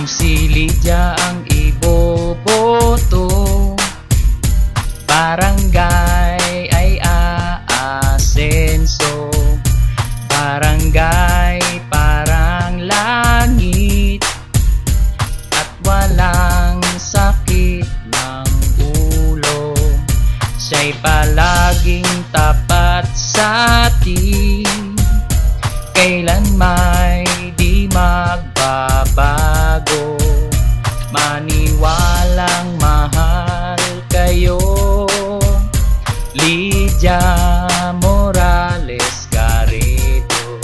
Kung si Lydia ang iboboto, barangay ay aasenso. Barangay parang langit at walang sakit ng ulo. Siya'y palaging tapat sa atin, kailan may di magbabago. Maniwalang mahal kayo, Lydia Morales Garrido.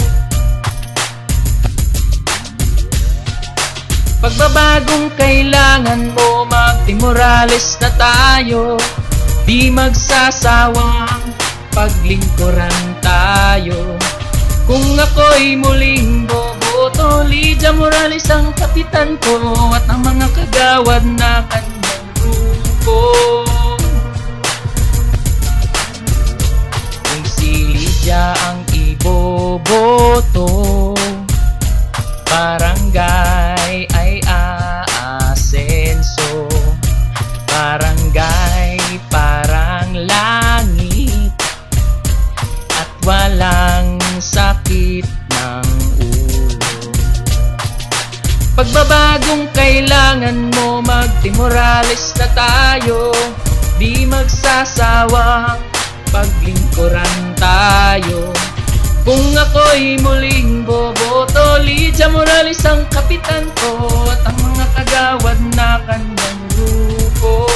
Pagbabagong kailangan mo, Magdi Morales na tayo. Di magsasawang paglingkuran tayo. Kung ako'y muling boboto, Lydia Morales ang kapitan ko at ang mga kagawad na kanyang grupo. Kung si Lydia ang iboboto, barangay ay aasenso. Barangay parang langit at walang sakit ng ulo. Pagbabagong kailangan mo, Magdi Morales na tayo. Di magsasawang paglingkuran tayo. Kung ako'y muling boboto, Lydia Morales ang kapitan ko at ang mga kagawad na kanyang grupo.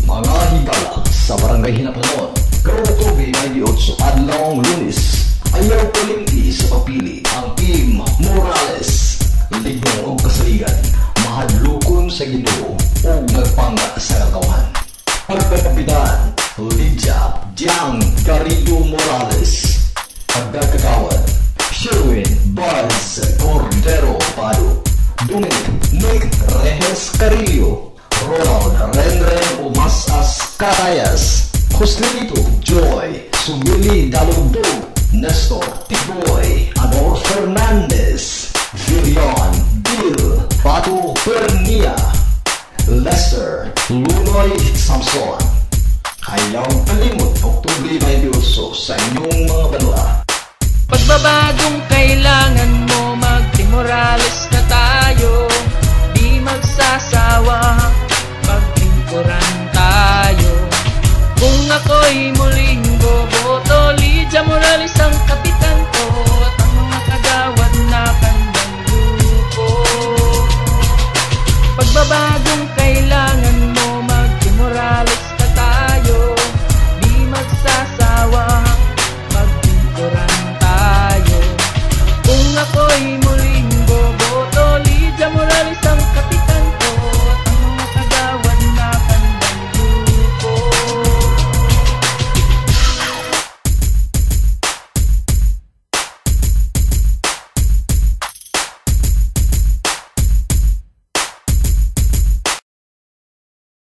Mga higala sa Barangay Hinapanon, Karutubi 98 adlawng Lunes, ayaw palimti sa papili ang Team Morales. Ligno o kasaligan, mahadlukon sa Ginoo o nagpanga sa kakawan. Pagkakapitan, Lydia Diang Garrido Morales. Pagkakakawan, Sherwin Buzz Cordero Pado, Dominic Nick Rehes Carillo, Ronald Renren Umasas Carayas, Joselito Joy Sumili Dalugdog, Nestor Tiboy Ador Fernandez, Virion Bill Pato Pernia, Lester Lunoy Samson. Ayaw kalimot, Oktubre 28 sa inyong mga banwa. Pagbabagong kailangan mo, Magdi Morales na tayo. Di magsasawa paglingkuran tayo. Kung ako'y muling boboto, Lydia Morales